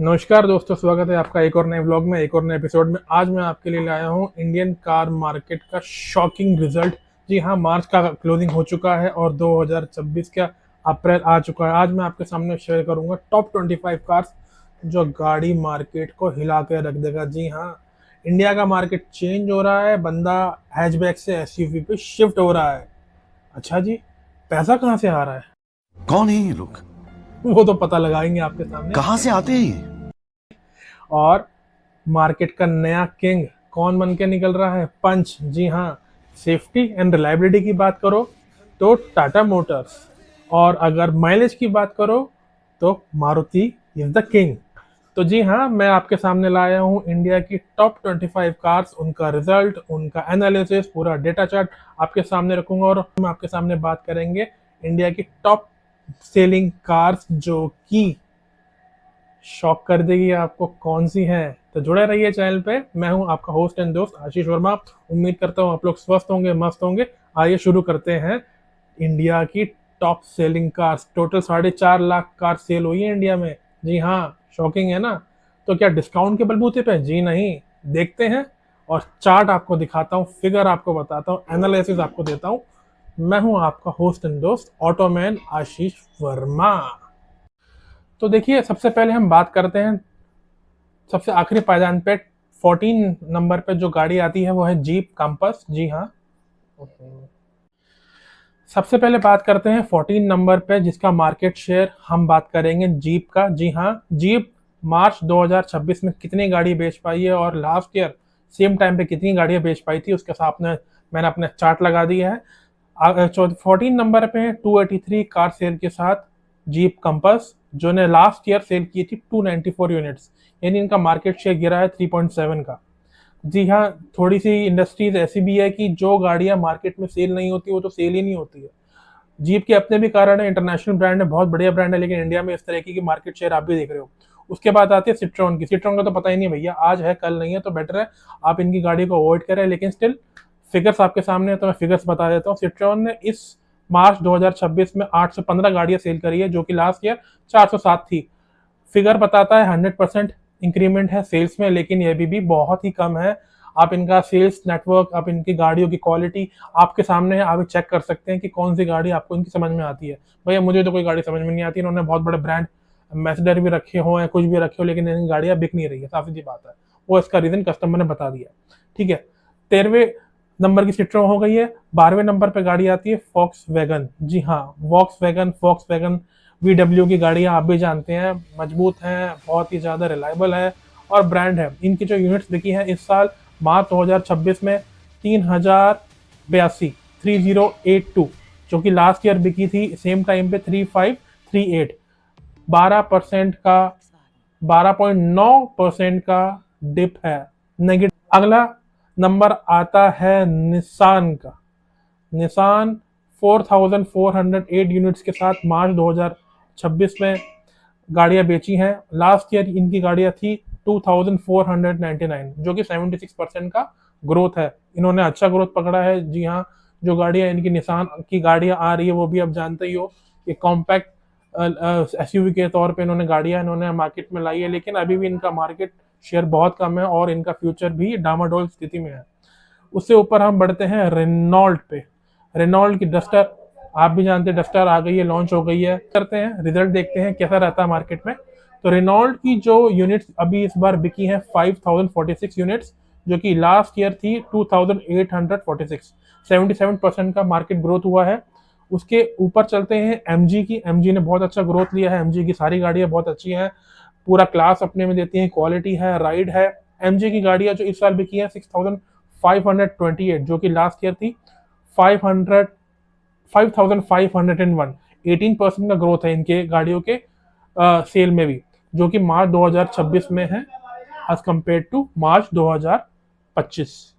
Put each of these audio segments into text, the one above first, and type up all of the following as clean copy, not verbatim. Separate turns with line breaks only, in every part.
नमस्कार दोस्तों, स्वागत है आपका एक और नए व्लॉग में, एक और नए एपिसोड में। आज मैं आपके लिए लाया हूं इंडियन कार मार्केट का शॉकिंग रिजल्ट। जी हां, मार्च का क्लोजिंग हो चुका है और 2026 का अप्रैल आ चुका है। आज मैं आपके सामने शेयर करूंगा टॉप 25 कार्स जो गाड़ी मार्केट को हिला के रख देगा। जी हां, इंडिया का मार्केट चेंज हो रहा है, बंदा हैचबैक से एसयूवी पे शिफ्ट हो रहा है। अच्छा जी, पैसा कहाँ से आ रहा है
कौन है ये लोग?
वो तो पता लगाएंगे आपके सामने।
कहां से आते हैं ये?
और मार्केट का नया किंग कौन बन के निकल रहा है? पंच। जी हाँ, सेफ्टी एंड रिलायबिलिटी की बात करो तो टाटा मोटर्स, और अगर माइलेज की बात करो तो मारुति इज द किंग। तो जी हाँ, मैं आपके सामने लाया हूँ इंडिया की टॉप 25 कार्स, उनका रिजल्ट, उनका एनालिसिस, पूरा डेटा चार्ट आपके सामने रखूंगा। और हम आपके सामने बात करेंगे इंडिया की टॉप सेलिंग कार्स जो कि शॉक कर देगी आपको कौन सी है। तो जुड़े रहिए चैनल पे। मैं हूं आपका होस्ट एंड दोस्त आशीष वर्मा। उम्मीद करता हूं आप लोग स्वस्थ होंगे, मस्त होंगे। आइए शुरू करते हैं। इंडिया की top selling cars, total 4.5 lakh car sale हुई है इंडिया में। जी हाँ, शॉकिंग है ना? तो क्या डिस्काउंट के बलबूते पे? जी नहीं। देखते हैं और चार्ट आपको दिखाता हूँ, फिगर आपको बताता हूँ, एनालिसिस आपको देता हूँ। मैं हूं आपका होस्ट एंड दोस्त ऑटोमैन आशीष वर्मा। तो देखिए, सबसे पहले हम बात करते हैं सबसे आखिरी पायदान पे। 14 नंबर पे जो गाड़ी आती है वो है जीप कंपास। जी हाँ, सबसे पहले बात करते हैं 14 नंबर पे जिसका मार्केट शेयर हम बात करेंगे जीप का। जी हाँ, जीप मार्च 2026 में कितनी गाड़ी बेच पाई है और लास्ट ईयर सेम टाइम पे कितनी गाड़ियां बेच पाई थी, उसके साथ में मैंने अपने चार्ट लगा दिया है। 14 नंबर पे है 283 कार सेल के साथ जीप कंपास, जो ने लास्ट ईयर सेल की थी 294 यूनिट्स, यानी इनका मार्केट शेयर गिरा है 3.7 का। जी हाँ, थोड़ी सी इंडस्ट्रीज ऐसी भी है कि जो गाड़ियां मार्केट में सेल नहीं होती वो तो सेल ही नहीं होती है। जीप के अपने भी कारण है, इंटरनेशनल ब्रांड है, बहुत बढ़िया ब्रांड है, लेकिन इंडिया में इस तरह की मार्केट शेयर आप भी देख रहे हो। उसके बाद आती है सिट्रॉन की। सिट्रॉन का तो पता ही नहीं भैया, आज है कल नहीं है, तो बेटर है आप इनकी गाड़ी को अवॉइड करें। लेकिन स्टिल फिगर्स आपके सामने है तो मैं फिगर्स बता देता हूँ। सिट्रॉन ने इस मार्च 2026 में 815 गाड़ियां सेल करी है, जो कि लास्ट ईयर 407 थी। फिगर बताता है 100% इंक्रीमेंट है सेल्स में, लेकिन ये भी बहुत ही कम है। आप इनका सेल्स नेटवर्क, आप इनकी गाड़ियों की क्वालिटी आपके सामने है, आप चेक कर सकते हैं कि कौन सी गाड़ी आपको इनकी समझ में आती है। भैया मुझे तो कोई गाड़ी समझ में नहीं आती। इन्होंने बहुत बड़े ब्रांड एम्बेसडर भी रखे हो या कुछ भी रखे हो, लेकिन इनकी गाड़ियां बिक नहीं रही है, साफ सीधी बात है। वो इसका रीजन कस्टमर ने बता दिया। ठीक है, 13वें नंबर की सिट्रो हो गई है। 12वें नंबर पे गाड़ी आती है फॉक्स वैगन। जी हाँ, फॉक्स वैगन VW की गाड़ियां आप भी जानते हैं, मजबूत हैं, बहुत ही ज़्यादा रिलायबल है और ब्रांड है। इनकी जो यूनिट्स बिकी है इस साल मार्च 2026 में 3082, 3082, जो कि लास्ट ईयर बिकी थी सेम टाइम पे 3538। 12% का 12.9% का डिप है, नेगेटिव। अगला नंबर आता है निसान का। निसान 4408 यूनिट्स के साथ मार्च 2026 में गाड़ियां बेची हैं। लास्ट ईयर इनकी गाड़ियां थी 2499, जो कि 76% का ग्रोथ है। इन्होंने अच्छा ग्रोथ पकड़ा है। जी हाँ, जो गाड़ियां इनकी निसान की गाड़ियां आ रही है वो भी आप जानते ही हो कि कॉम्पैक्ट एसयूवी के तौर पे इन्होंने मार्केट में लाई है, लेकिन अभी भी इनका मार्केट शेयर बहुत कम है और इनका फ्यूचर भी डामाडोल स्थिति में है। उससे ऊपर हम बढ़ते हैं रेनॉल्ट पे। रेनॉल्ट की डस्टर आप भी जानते हैं, डस्टर आ गई है, लॉन्च हो गई है। करते हैं रिजल्ट, देखते हैं कैसा रहता है मार्केट में। तो रेनॉल्ट की जो यूनिट्स अभी इस बार बिकी है 5046 यूनिट्स, जो कि लास्ट ईयर थी 2846। 77% का मार्केट ग्रोथ हुआ है। उसके ऊपर चलते हैं एमजी की। एमजी ने बहुत अच्छा ग्रोथ लिया है। एमजी की सारी गाड़ियां बहुत अच्छी हैं, पूरा क्लास अपने में देती हैं, क्वालिटी है, राइड है। एमजी की गाड़ियां जो इस साल बिकी है 6528, जो कि लास्ट ईयर थी 500 5501। 18% का ग्रोथ है इनके गाड़ियों के सेल में भी, जो कि मार्च 2026 में है एज कम्पेयर टू मार्च 2025।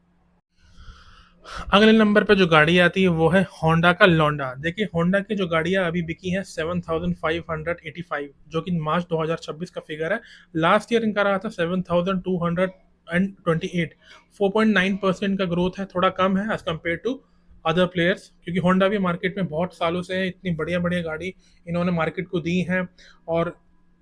अगले नंबर पे जो गाड़ी आती है वो है होंडा का लौंडा। देखिए, होंडा की जो गाड़ियां अभी बिकी हैं 7585, जो कि मार्च 2026 का फिगर है। लास्ट ईयर इनका रहा था 7228। 4.9% का ग्रोथ है, थोड़ा कम है as compare to other players, क्योंकि होंडा भी मार्केट में बहुत सालों से है। इतनी बढ़िया बढ़िया गाड़ी इन्होंने मार्केट को दी हैं और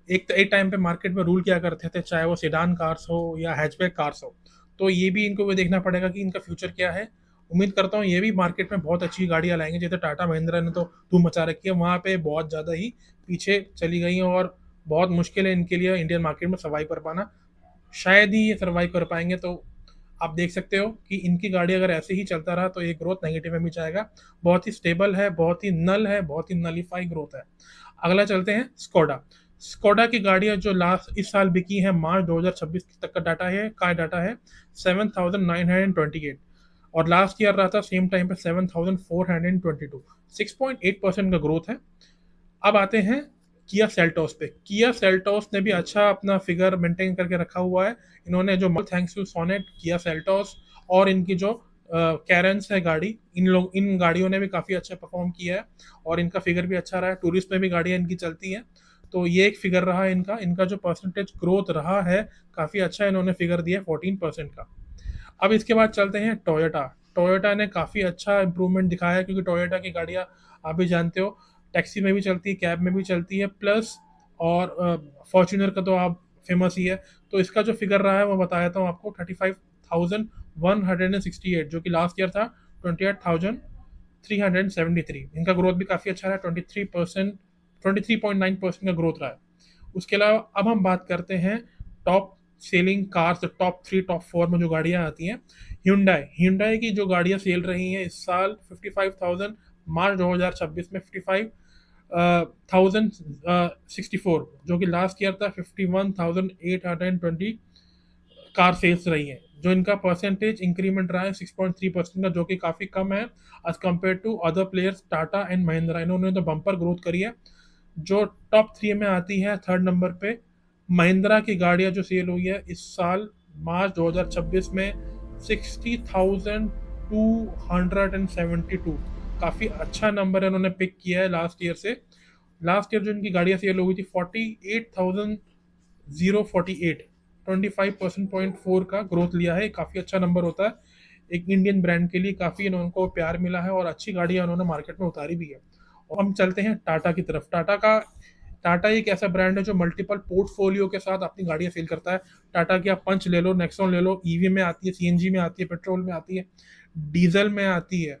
एक टाइम पे मार्केट में रूल किया करते थे, चाहे वो सेडान कार्स हो या हैचबैक कार्स हो। तो ये भी इनको भी देखना पड़ेगा कि इनका फ्यूचर क्या है। उम्मीद करता हूँ ये भी मार्केट में बहुत अच्छी गाड़ियाँ लाएंगे, जैसे टाटा महिंद्रा ने तो धूम मचा रखी है, वहाँ पे बहुत ज़्यादा ही पीछे चली गई हैं और बहुत मुश्किल है इनके लिए इंडियन मार्केट में सर्वाइव कर पाना। शायद ही ये सर्वाइव कर पाएंगे। तो आप देख सकते हो कि इनकी गाड़ी अगर ऐसे ही चलता रहा तो ये ग्रोथ नेगेटिव में भी जाएगा। बहुत ही स्टेबल है, बहुत ही नल है, बहुत ही नलीफाई ग्रोथ है। अगला चलते हैं स्कोडा। स्कोडा की गाड़ियां जो लास्ट इस साल बिकी हैं, मार्च 2026 तक का डाटा है 7,928, और लास्ट ईयर रहा था सेम टाइम पे 7,422। 6.8% का ग्रोथ है। अब आते हैं किया सेल्टोस पे। किया सेल्टोस ने भी अच्छा अपना फिगर मेंटेन करके रखा हुआ है। इन्होंने जो thanks to sonnet, Kia Seltos और इनकी जो कैरेंस है गाड़ी, इन गाड़ियों ने भी काफ़ी अच्छा परफॉर्म किया है और इनका फिगर भी अच्छा रहा है। टूरिस्ट में भी गाड़ियाँ इनकी चलती हैं। तो ये एक फिगर रहा है इनका। इनका जो परसेंटेज ग्रोथ रहा है काफ़ी अच्छा, इन्होंने फिगर दिया है 14% का। अब इसके बाद चलते हैं टोयोटा। टोयोटा ने काफ़ी अच्छा इंप्रूवमेंट दिखाया है, क्योंकि टोयोटा की गाड़ियाँ आप भी जानते हो टैक्सी में भी चलती है, कैब में भी चलती है, प्लस और फॉर्च्यूनर का तो आप फेमस ही है। तो इसका जो फिगर रहा है वो बता देता हूँ आपको, 35,168, जो कि लास्ट ईयर था 28,373। इनका ग्रोथ भी काफ़ी अच्छा रहा है, 23.9% का ग्रोथ रहा है। उसके अलावा अब हम बात करते हैं top selling cars, top 3 top 4 में जो गाड़ियां आती हैं। hyundai hyundai की जो गाड़ियां सेल रही हैं इस साल 55,000, मार्च 2026 में 55,064, जो कि लास्ट ईयर था 51,820 कार सेल्स रही है। जो इनका परसेंटेज इंक्रीमेंट रहा है 6.3% का, जो कि काफ़ी कम है as compare to other players Tata and Mahindra. इन्होंने तो बम्पर ग्रोथ करी है। जो टॉप 3 में आती है, थर्ड नंबर पे महिंद्रा की गाड़ियां जो सेल हुई है इस साल मार्च 2026 में 60,272। काफ़ी अच्छा नंबर इन्होंने पिक किया है लास्ट ईयर से। लास्ट ईयर जो इनकी गाड़ियां सेल हुई थी 48,048, 25% का ग्रोथ लिया है। काफ़ी अच्छा नंबर होता है एक इंडियन ब्रांड के लिए। काफ़ी इनको प्यार मिला है और अच्छी गाड़ियां उन्होंने मार्केट में उतारी भी है। और हम चलते हैं टाटा की तरफ। टाटा एक ऐसा ब्रांड है जो मल्टीपल पोर्टफोलियो के साथ अपनी गाड़ियां सेल करता है। टाटा की आप पंच ले लो, नेक्सॉन ले लो, ईवी में आती है, सीएनजी में आती है, पेट्रोल में आती है, डीजल में आती है।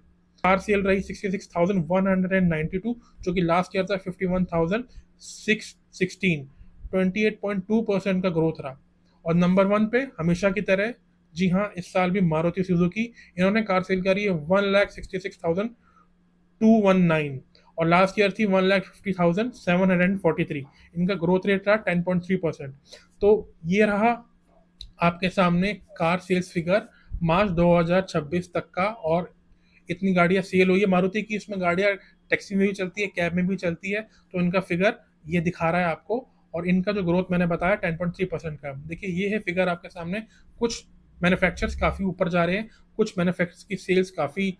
कार सेल रही 66,192, जो कि लास्ट ईयर था 51,616, 28.2% का ग्रोथ रहा। और नंबर 1 पे हमेशा की तरह, जी हाँ, इस साल भी मारुति सुजुकी। इन्होंने कार सेल करी है 1,66,219, और लास्ट ईयर थी 1,50,743। इनका ग्रोथ रेट रहा 10.3%। तो ये रहा आपके सामने कार सेल्स फिगर मार्च 2026 तक का। और इतनी गाड़ियां सेल हुई है मारुति की, इसमें गाड़ियां टैक्सी में भी चलती है, कैब में भी चलती है। तो इनका फिगर ये दिखा रहा है आपको। और इनका जो ग्रोथ मैंने बताया 10.3% का। देखिए ये है फिगर आपके सामने। कुछ मैन्युफैक्चरर्स काफ़ी ऊपर जा रहे हैं, कुछ मैन्युफैक्चरर्स की सेल्स काफ़ी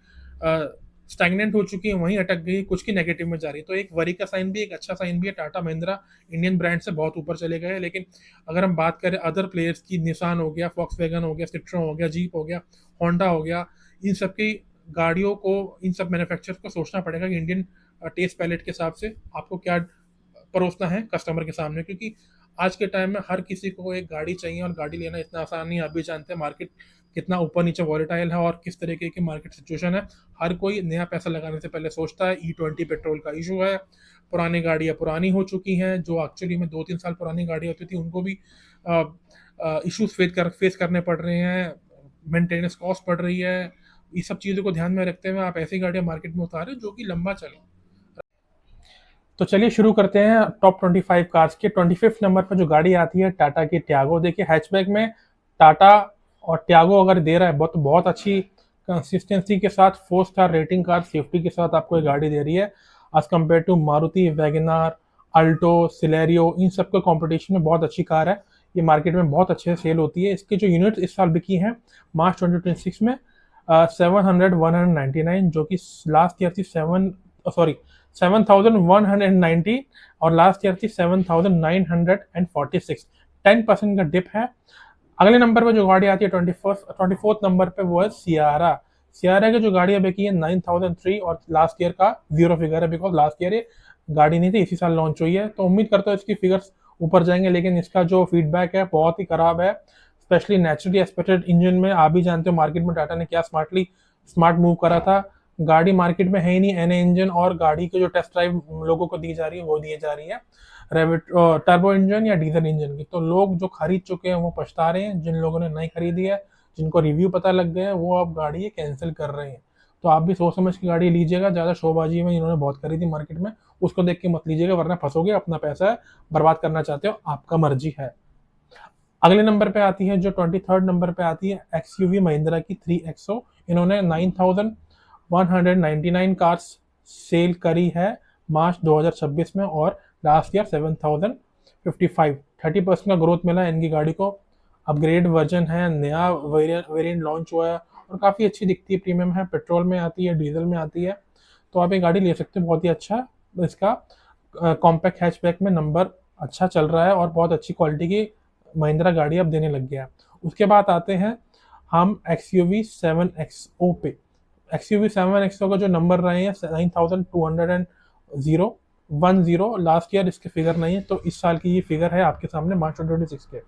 स्टैग्नेंट हो चुकी है, वहीं अटक गई, कुछ की नेगेटिव में जा रही है। तो एक वरी का साइन भी, एक अच्छा साइन भी है। टाटा महिंद्रा इंडियन ब्रांड से बहुत ऊपर चले गए। लेकिन अगर हम बात करें अदर प्लेयर्स की, निसान हो गया, फॉक्सवैगन हो गया, सिट्रोन हो गया, जीप हो गया, होंडा हो गया, इन सब की गाड़ियों को, इन सब मैन्युफैक्चरर्स को सोचना पड़ेगा कि इंडियन टेस्ट पैलेट के हिसाब से आपको क्या परोसना है कस्टमर के सामने। क्योंकि आज के टाइम में हर किसी को एक गाड़ी चाहिए, और गाड़ी लेना इतना आसान नहीं है। आप भी जानते हैं मार्केट कितना ऊपर नीचे वॉलेटाइल है और किस तरीके की मार्केट सिचुएशन है। हर कोई नया पैसा लगाने से पहले सोचता है। E20 पेट्रोल का इशू है, पुरानी गाड़ियाँ पुरानी हो चुकी हैं, जो एक्चुअली में 2-3 साल पुरानी गाड़ी होती थी उनको भी इशूज फेस करने पड़ रहे हैं, मेंटेनेंस कॉस्ट बढ़ रही है। ये सब चीज़ों को ध्यान में रखते हुए आप ऐसी गाड़ियाँ मार्केट में उतारें जो कि लंबा चले। तो चलिए शुरू करते हैं टॉप 25 कार्स के। 25 नंबर पर जो गाड़ी आती है टाटा की टियागो। देखिए हैचबैक में टाटा और टियागो अगर दे रहा है बहुत बहुत अच्छी कंसिस्टेंसी के साथ 4 स्टार रेटिंग कार सेफ्टी के साथ आपको ये गाड़ी दे रही है, as compare to Maruti Wagon R, Alto, Celerio. इन सब के कॉम्पिटिशन में बहुत अच्छी कार है। ये मार्केट में बहुत अच्छे से सेल होती है। इसके जो यूनिट इस साल बिकी हैं मार्च 2026 में 700-199, जो कि लास्ट ईयर थी 7,190, और लास्ट ईयर थी 7,946। 10% का डिप है। अगले नंबर पे जो गाड़ी आती है 24th नंबर पे, वो है सियारा। सियारा की जो गाड़ी अभी की है 9,003, और लास्ट ईयर का जीरो फिगर है, बिकॉज लास्ट ईयर ये गाड़ी नहीं थी, इसी साल लॉन्च हुई है। तो उम्मीद करता हूँ इसकी फिगर्स ऊपर जाएंगे, लेकिन इसका जो फीडबैक है बहुत ही खराब है, स्पेशली नेचुरली एस्पेक्टेड इंजन में। आप भी जानते हो मार्केट में टाटा ने क्या स्मार्ट मूव करा था। गाड़ी मार्केट में है ही नहीं एन इंजन, और गाड़ी की जो टेस्ट ड्राइव लोगों को दी जा रही है वो दी जा रही है रेविट टर्बो इंजन या डीजल इंजन की। तो लोग जो खरीद चुके हैं वो पछता रहे हैं, जिन लोगों ने नहीं खरीदी है, जिनको रिव्यू पता लग गया है, वो अब गाड़ी कैंसिल कर रहे हैं। तो आप भी सोच समझ के गाड़ी लीजिएगा, ज़्यादा शोबाजी में इन्होंने बहुत खरीदी मार्केट में, उसको देख के मत लीजिएगा, वरना फंसोगे, अपना पैसा है, बर्बाद करना चाहते हो, आपका मर्जी है। अगले नंबर पे आती है, जो 23rd नंबर पे आती है, एक्सयूवी महिंद्रा की 3XO। इन्होंने 9,199 कार्स सेल करी है मार्च 2026 में, और लास्ट ईयर 7,055। 30% का ग्रोथ मिला है इनकी गाड़ी को। अपग्रेड वर्जन है, नया वेरिएंट लॉन्च हुआ है, और काफ़ी अच्छी दिखती है, प्रीमियम है, पेट्रोल में आती है, डीजल में आती है। तो आप ये गाड़ी ले सकते हो, बहुत ही अच्छा। इसका कॉम्पैक्ट हैचबैक में नंबर अच्छा चल रहा है, और बहुत अच्छी क्वालिटी की महिंद्रा गाड़ी अब देने लग गया है। उसके बाद आते हैं हम XUV 7XO पे। XUV 7XO का जो नंबर रहे हैं 9,210 लास्ट ईयर इसके फिगर नहीं है, तो इस साल की ये फिगर है आपके सामने मार्च 2026 के।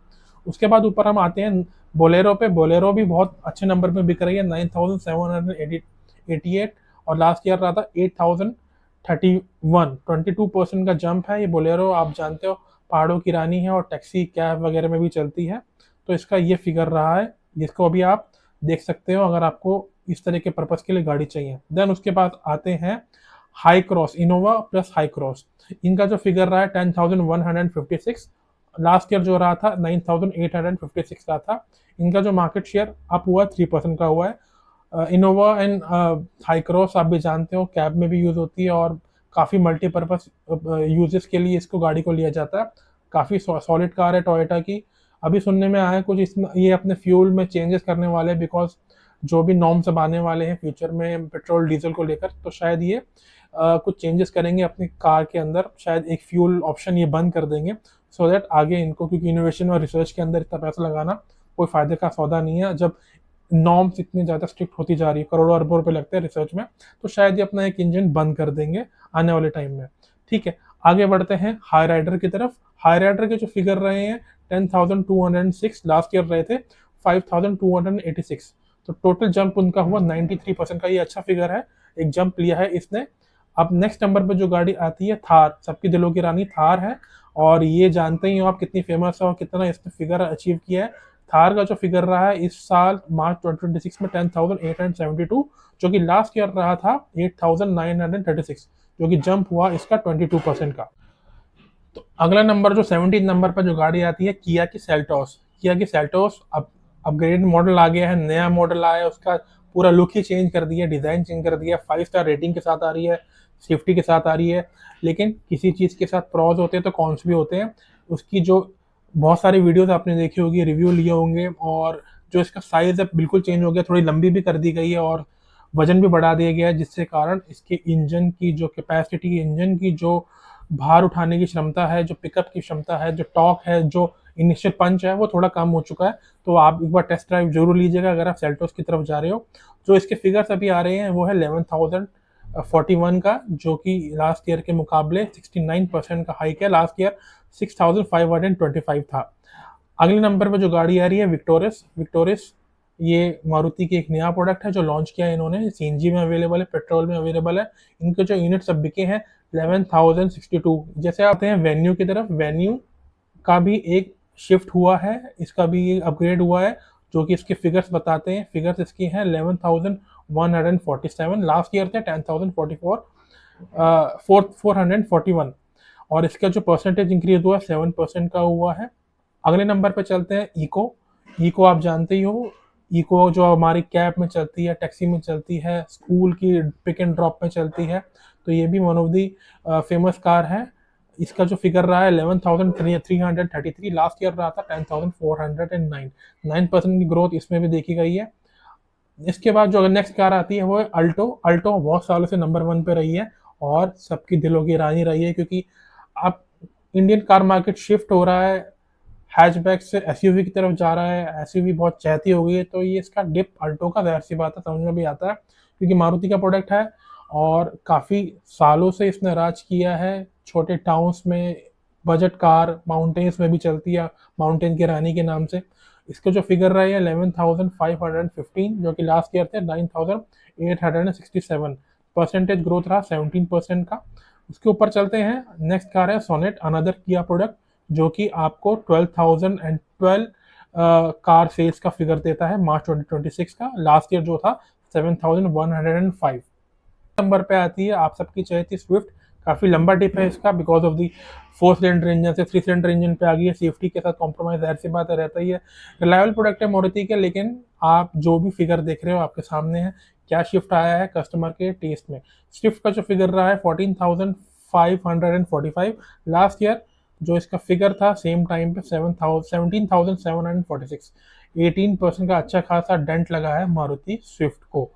उसके बाद ऊपर हम आते हैं बोलेरो पे। बोलेरो भी बहुत अच्छे नंबर पे बिक रही है, 9,788, और लास्ट ईयर रहा था 8,031। 22% का जंप है। ये बोलेरो आप जानते हो पहाड़ों की रानी है, और टैक्सी कैब वगैरह में भी चलती है। तो इसका ये फिगर रहा है, जिसको अभी आप देख सकते हो अगर आपको इस तरह के पर्पस के लिए गाड़ी चाहिए। देन उसके बाद आते हैं high cross, Innova plus high cross. इनका जो फिगर रहा है 10,156, लास्ट ईयर जो रहा था 9,856 रहा था। इनका जो मार्केट शेयर अप हुआ 3% का हुआ है। इनोवा एंड हाई क्रॉस आप भी जानते हो कैब में भी यूज़ होती है, और काफ़ी मल्टीपर्पज़ यूजेस के लिए इसको गाड़ी को लिया जाता है। काफ़ी सॉलिड कार है टोयोटा की। अभी सुनने में आया है कुछ इसमें ये अपने फ्यूल में चेंजेस करने वाले हैं, बिकॉज जो भी नॉर्म्स अब आने वाले हैं फ्यूचर में पेट्रोल डीजल को लेकर, तो शायद ये कुछ चेंजेस करेंगे अपनी कार के अंदर। शायद एक फ्यूल ऑप्शन ये बंद कर देंगे, सो दैट आगे इनको, क्योंकि इनोवेशन और रिसर्च के अंदर इतना पैसा लगाना कोई फ़ायदे का सौदा नहीं है। जब नॉर्म्स इतनी ज़्यादा स्ट्रिक्ट होती जा रही है, करोड़ों अरबों रुपए लगते हैं रिसर्च में, तो शायद ये अपना एक इंजन बंद कर देंगे आने वाले टाइम में। ठीक है, आगे बढ़ते हैं हाई राइडर की तरफ। हाई राइडर के जो फिगर रहे हैं 10,206, लास्ट ईयर रहे थे 5,286। तो टोटल जंप उनका हुआ 93% का, ये अच्छा फिगर है, एक जंप लिया है इसने। अब नेक्स्ट नंबर पर जो गाड़ी आती है थार, सबकी दिलों की रानी थार है, और ये जानते ही हो आप कितनी फेमस है और कितना इसने फिगर अचीव किया है। थार का जो फिगर रहा है इस साल मार्च 2026 में 10,872, जो कि लास्ट ईयर रहा था 8,936, जो कि जंप हुआ इसका 22% का। तो अगला नंबर जो 17 नंबर पर जो गाड़ी आती है किया की सेल्टोस। किया की सेल्टोस अब अपग्रेड मॉडल आ गया है, नया मॉडल आया है, उसका पूरा लुक ही चेंज कर दिया, डिज़ाइन चेंज कर दिया, 5 स्टार रेटिंग के साथ आ रही है, सेफ्टी के साथ आ रही है। लेकिन किसी चीज़ के साथ प्रॉज होते हैं तो कॉन्स भी होते हैं। उसकी जो बहुत सारी वीडियोस आपने देखी होगी, रिव्यू लिए होंगे, और जो इसका साइज़ है बिल्कुल चेंज हो गया, थोड़ी लंबी भी कर दी गई है, और वजन भी बढ़ा दिया गया है, जिससे कारण इसके इंजन की जो कैपेसिटी, इंजन की जो भार उठाने की क्षमता है, जो पिकअप की क्षमता है, जो टॉर्क है, जो इनिशियल पंच है, वो थोड़ा कम हो चुका है। तो आप एक बार टेस्ट ड्राइव जरूर लीजिएगा अगर आप सेल्टोस की तरफ जा रहे हो। जो इसके फिगर्स अभी आ रहे हैं वो है 11,041 का, जो कि लास्ट ईयर के मुकाबले 69% का हाइक है। लास्ट ईयर 6,525 था। अगले नंबर पर जो गाड़ी आ रही है विक्टोरिस। विक्टोरिस ये मारुति की एक नया प्रोडक्ट है जो लॉन्च किया है इन्होंने। सीएनजी में अवेलेबल है, पेट्रोल में अवेलेबल है। इनके जो यूनिट्स अब बिके हैं 11,062। जैसे आते हैं वेन्यू की तरफ, वेन्यू का भी एक शिफ्ट हुआ है, इसका भी अपग्रेड हुआ है, जो कि इसके फिगर्स बताते हैं। फिगर्स इसकी हैं 11,147, लास्ट ईयर थे 10,044, 441, और इसका जो परसेंटेज इंक्रीज हुआ 7% का हुआ है। अगले नंबर पे चलते हैं इको। इको आप जानते ही हो, इको जो हमारी कैब में चलती है, टैक्सी में चलती है, स्कूल की पिक एंड ड्रॉप में चलती है, तो ये भी one of the famous car है। इसका जो फिगर रहा है 11,333, लास्ट ईयर रहा था 10,409। 9% की ग्रोथ इसमें भी देखी गई है। इसके बाद जो नेक्स्ट कार आती है वो है अल्टो। अल्टो बहुत सालों से नंबर 1 पे रही है और सबकी दिलों की रानी रही है, क्योंकि अब इंडियन कार मार्केट शिफ्ट हो रहा है, हैचबैक से एसयूवी की तरफ जा रहा है, एसयूवी बहुत चहती हो गई है। तो ये इसका डिप अल्टो का ज़ाहिर सी बात है, समझ में भी आता है, क्योंकि मारुति का प्रोडक्ट है और काफ़ी सालों से इसने राज किया है छोटे टाउन्स में, बजट कार, माउंटेन्स में भी चलती है, माउंटेन की रानी के नाम से। इसका जो फिगर रहा है 11,515, जो कि लास्ट ईयर थे 9,867। परसेंटेज ग्रोथ रहा 17% का। उसके ऊपर चलते हैं, नेक्स्ट कार है सोनेट, अनदर किया प्रोडक्ट, जो कि आपको 12,012 कार सेल्स का फिगर देता है मार्च 2026 का। लास्ट ईयर जो था 7,105। नंबर पे आती है आप सबकी चहेती स्विफ्ट। काफ़ी लंबा डिप है इसका because of the 4 cylinder engine से 3 सिलेंडर इंजन पे आ गई है। सेफ्टी के साथ कॉम्प्रोमाइज जाहिर सी बात रहता ही है। रिलायबल प्रोडक्ट है मारुति के, लेकिन आप जो भी फिगर देख रहे हो आपके सामने है, क्या शिफ्ट आया है कस्टमर के टेस्ट में। स्विफ्ट का जो फिगर रहा है 14,545। लास्ट ईयर जो इसका फिगर था सेम टाइम पे 17,746। 18% का अच्छा खासा डेंट लगा है मारुति स्विफ्ट को।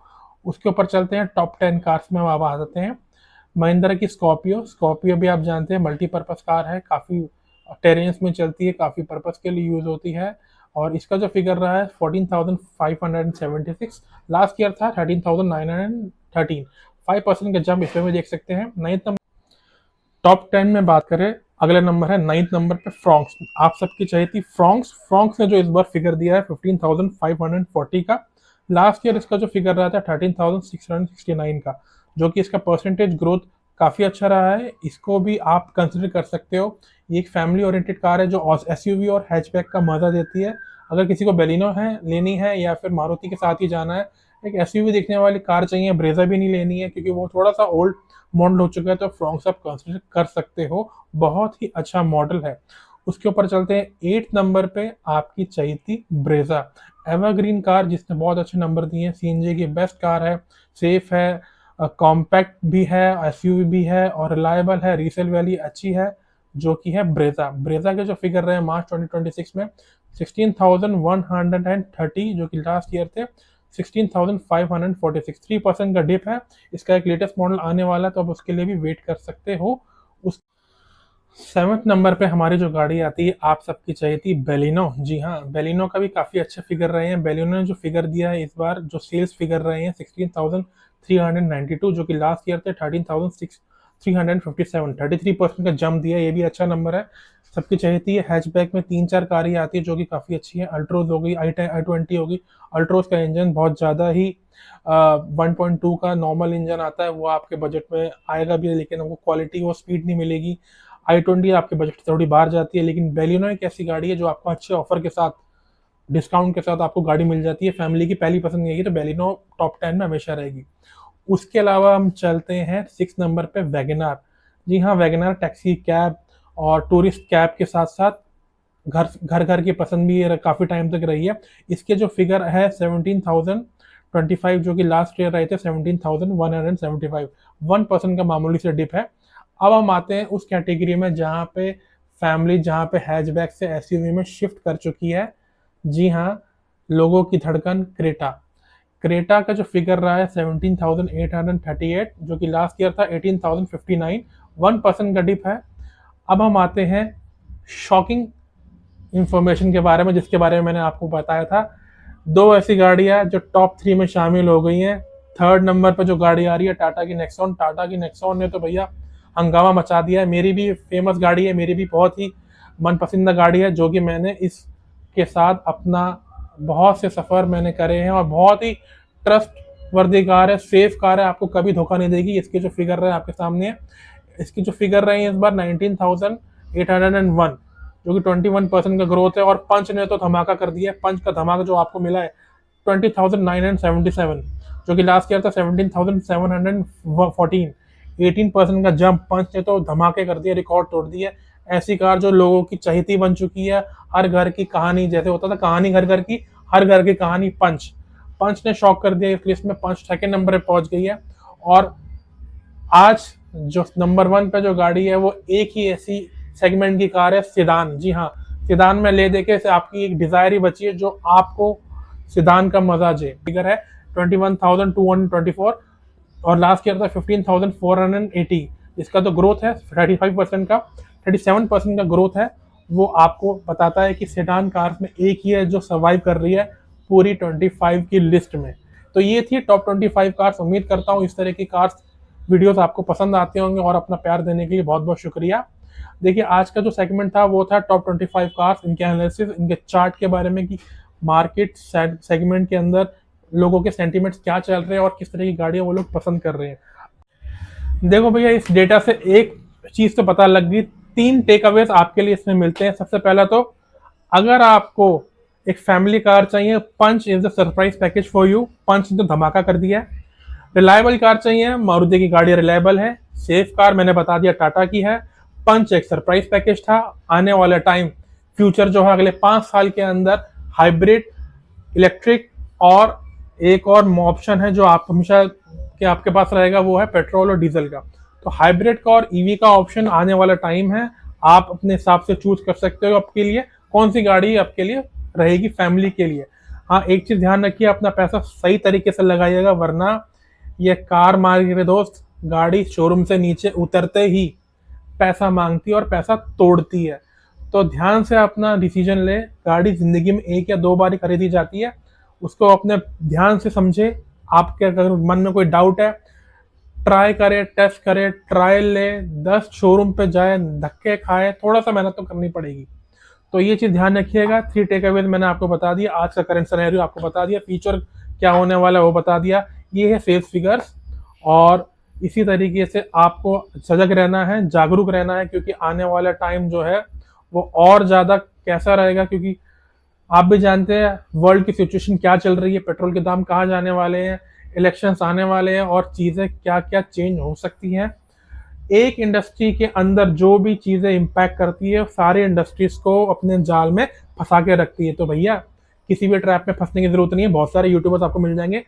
उसके ऊपर चलते हैं, टॉप 10 कार्स में अब आ जाते हैं। महिंद्रा की स्कॉर्पियो। स्कॉर्पियो भी आप जानते हैं मल्टीपर्पज़ कार है, काफ़ी टेरेन्स में चलती है, काफ़ी पर्पज़ के लिए यूज़ होती है। और इसका जो फिगर रहा है 14,576। लास्ट ईयर था 13,913। 5% का जंप इसमें भी देख सकते हैं। नाइन्थ नंबर, टॉप 10 में बात करें, अगला नंबर है 9th नंबर पे फ्रॉन्क्स। आप सबकी चाहिए फ्रॉन्क्स। फ्रॉन्क्स ने जो इस बार फिगर दिया है 15,540 का। लास्ट ईयर इसका जो फिगर रहा था 13,669 का, जो कि इसका परसेंटेज ग्रोथ काफ़ी अच्छा रहा है। इसको भी आप कंसिडर कर सकते हो। ये एक फैमिली ओरिएंटेड कार है जो एसयूवी और हैचबैक का मजा देती है। अगर किसी को बेलिनो है लेनी है या फिर मारुति के साथ ही जाना है, एक एसयूवी देखने वाली कार चाहिए, ब्रेजा भी नहीं लेनी है क्योंकि वो थोड़ा सा ओल्ड मॉडल हो चुका है, तो फ्रॉन्क्स आप कंसिडर कर सकते हो, बहुत ही अच्छा मॉडल है। उसके ऊपर चलते हैं, 8th नंबर पे आपकी चाहिए थी ब्रेजा, एवरग्रीन कार जिसने बहुत अच्छे नंबर दिए हैं। सीएनजी की बेस्ट कार है, सेफ है, कॉम्पैक्ट भी है, एसयूवी भी है और रिलायबल है, रीसेल वैल्यू अच्छी है, जो कि है ब्रेजा। ब्रेजा के जो फिगर रहे मार्च 2026 में 16,130, जो कि लास्ट ईयर थे 16,546। 3% का डिप है। इसका एक लेटेस्ट मॉडल आने वाला है, तो आप उसके लिए भी वेट कर सकते हो। उस 7th नंबर पे हमारी जो गाड़ी आती है आप सबकी चाहिए थी बेलिनो। जी हाँ, बेलिनो का भी काफ़ी अच्छे फिगर रहे हैं। बेलिनो ने जो फिगर दिया है इस बार, जो सेल्स फिगर रहे हैं 16,392, जो कि लास्ट ईयर थे 13,357। 33% का जंप दिया, ये भी अच्छा नंबर है। सबकी चाहिए थी हैचबैक में 3-4 कारें आती है जो कि काफ़ी अच्छी है। अल्ट्रोज हो गई, i20 होगी। अल्ट्रोज का इंजन बहुत ज़्यादा ही 1.2 का नॉर्मल इंजन आता है, वो आपके बजट में आएगा भी, लेकिन वो क्वालिटी वो स्पीड नहीं मिलेगी। i20 आपके बजट से थोड़ी बाहर जाती है, लेकिन बेलिनो एक ऐसी गाड़ी है जो आपको अच्छे ऑफर के साथ, डिस्काउंट के साथ आपको गाड़ी मिल जाती है। फैमिली की पहली पसंद रहेगी तो बेलिनो टॉप 10 में हमेशा रहेगी। उसके अलावा हम चलते हैं 6 नंबर पे वैगनार। जी हाँ, वैगनार टैक्सी, कैब और टूरिस्ट कैब के साथ साथ घर घर की पसंद भी काफ़ी टाइम तक रही है। इसके जो फिगर है 17,025, जो कि लास्ट ईयर रहे थे 17,175। 1% का मामूली से डिप है। अब हम आते हैं उस कैटेगरी में जहाँ पे फैमिली, जहाँ पे हैचबैक से एसयूवी में शिफ्ट कर चुकी है। जी हाँ, लोगों की धड़कन क्रेटा। क्रेटा का जो फिगर रहा है 17,838, जो कि लास्ट ईयर था 18,059। 1% का डिप है। अब हम आते हैं शॉकिंग इंफॉर्मेशन के बारे में, जिसके बारे में मैंने आपको बताया था। 2 ऐसी गाड़ियाँ जो टॉप 3 में शामिल हो गई हैं। 3rd नंबर पर जो गाड़ी आ रही है टाटा की नेक्सॉन। टाटा की नेक्सॉन ने तो भैया हंगामा मचा दिया है। मेरी भी फेमस गाड़ी है, मेरी भी बहुत ही मनपसंदीदा गाड़ी है, जो कि मैंने इसके साथ अपना बहुत से सफ़र मैंने करे हैं और बहुत ही ट्रस्ट वर्दी कार है, सेफ कार है, आपको कभी धोखा नहीं देगी। इसके जो फिगर रहे आपके सामने है। इसकी जो फिगर रही है इस बार 19,801, जो कि 21% का ग्रोथ है। और पंच ने तो धमाका कर दिया है। पंच का धमाका जो आपको मिला है 20,977, जो कि लास्ट ईयर था 17,714। 18% का जंप। पंच ने तो धमाके कर दिया, रिकॉर्ड तोड़ दिया। ऐसी कार जो लोगों की चहेती बन चुकी है। हर घर की कहानी, जैसे होता था कहानी घर घर की, हर घर की कहानी पंच। पंच ने शॉक कर दिया इस लिस्ट में। पंच 2nd नंबर पे पहुंच गई है। और आज जो नंबर 1 पे जो गाड़ी है वो एक ही ऐसी सेगमेंट की कार है, सिडान। जी हाँ, सिडान में ले देके से आपकी एक डिजायर ही बची है जो आपको सिडान का मजा दे। फिगर है 21,224 और लास्ट ईयर था 15,480। इसका तो ग्रोथ है 35% का, 37% का ग्रोथ है। वो आपको बताता है कि सेडान कार्स में एक ही है जो सर्वाइव कर रही है पूरी 25 की लिस्ट में। तो ये थी टॉप 25 कार्स। उम्मीद करता हूँ इस तरह की कार्स वीडियोस आपको पसंद आते होंगे और अपना प्यार देने के लिए बहुत बहुत शुक्रिया। देखिए आज का जो सेगमेंट था वो था टॉप 25 कार्स, इनके एनालिसिस, इनके चार्ट के बारे में कि मार्केट सेगमेंट के अंदर लोगों के सेंटिमेंट्स क्या चल रहे हैं और किस तरह की गाड़ियां वो लोग पसंद कर रहे हैं। देखो भैया इस डेटा से एक चीज तो पता लग गई, 3 टेक अवेज आपके लिए इसमें मिलते हैं। सबसे पहला तो अगर आपको एक फैमिली कार चाहिए, Punch is the surprise package for you. Punch ने तो धमाका कर दिया है। रिलायबल कार चाहिए, मारुति की गाड़ी रिलायबल है। सेफ कार मैंने बता दिया टाटा की है। पंच एक सरप्राइज पैकेज था। आने वाला टाइम फ्यूचर जो है अगले 5 साल के अंदर हाइब्रिड, इलेक्ट्रिक और एक और ऑप्शन है जो आप हमेशा के आपके पास रहेगा, वो है पेट्रोल और डीजल का। तो हाइब्रिड का और ईवी का ऑप्शन आने वाला टाइम है, आप अपने हिसाब से चूज कर सकते हो आपके लिए कौन सी गाड़ी आपके लिए रहेगी फैमिली के लिए। हाँ एक चीज ध्यान रखिए, अपना पैसा सही तरीके से लगाइएगा, वरना ये कार मार्केट दोस्त गाड़ी शोरूम से नीचे उतरते ही पैसा मांगती है और पैसा तोड़ती है। तो ध्यान से अपना डिसीजन ले। गाड़ी जिंदगी में 1 या 2 बार ही खरीदी जाती है, उसको अपने ध्यान से समझे। आपके अगर मन में कोई डाउट है, ट्राई करे, टेस्ट करे, ट्रायल ले, 10 शोरूम पे जाए, धक्के खाए, थोड़ा सा मेहनत तो करनी पड़ेगी। तो ये चीज ध्यान रखिएगा। 3 टेक अवेज मैंने आपको बता दिया, आज का करंट सिनेरियो आपको बता दिया, फ्यूचर क्या होने वाला है वो बता दिया। ये है सेल्स फिगर्स, और इसी तरीके से आपको सजग रहना है, जागरूक रहना है, क्योंकि आने वाला टाइम जो है वो और ज्यादा कैसा रहेगा, क्योंकि आप भी जानते हैं वर्ल्ड की सिचुएशन क्या चल रही है, पेट्रोल के दाम कहाँ जाने वाले हैं, इलेक्शंस आने वाले हैं और चीजें क्या क्या चेंज हो सकती हैं। एक इंडस्ट्री के अंदर जो भी चीजें इंपैक्ट करती है सारी इंडस्ट्रीज को अपने जाल में फंसा के रखती है। तो भैया किसी भी ट्रैप में फंसने की जरूरत नहीं है, बहुत सारे यूट्यूबर्स आपको मिल जाएंगे,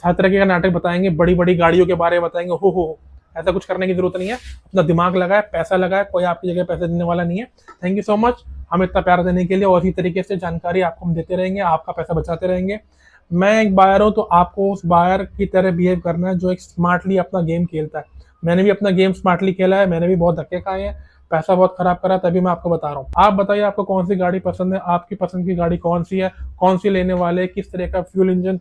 हर तरह का नाटक बताएंगे, बड़ी बड़ी गाड़ियों के बारे में बताएंगे। हो ऐसा कुछ करने की जरूरत नहीं है। अपना दिमाग लगाए, पैसा लगाए, कोई आपकी जगह पैसा देने वाला नहीं है। थैंक यू सो मच हमें इतना प्यार देने के लिए, और इसी तरीके से जानकारी आपको हम देते रहेंगे, आपका पैसा बचाते रहेंगे। मैं एक बायर हूँ तो आपको उस बायर की तरह बिहेव करना है जो एक स्मार्टली अपना गेम खेलता है। मैंने भी अपना गेम स्मार्टली खेला है, मैंने भी बहुत धक्के खाए हैं, पैसा बहुत खराब करा, तभी मैं आपको बता रहा हूँ। आप बताइए आपको कौन सी गाड़ी पसंद है, आपकी पसंद की गाड़ी कौन सी है, कौन सी लेने वाले, किस तरह का फ्यूल इंजन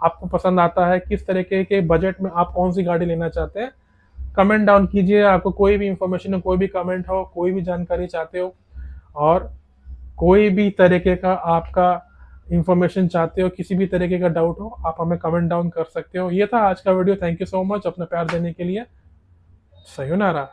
आपको पसंद आता है, किस तरीके के बजट में आप कौन सी गाड़ी लेना चाहते हैं। कमेंट डाउन कीजिए, आपको कोई भी इंफॉर्मेशन हो, कोई भी कमेंट हो, कोई भी जानकारी चाहते हो, और कोई भी तरीके का आपका इंफॉर्मेशन चाहते हो, किसी भी तरीके का डाउट हो, आप हमें कमेंट डाउन कर सकते हो। ये था आज का video. Thank you so much अपना प्यार देने के लिए। सयूनारा।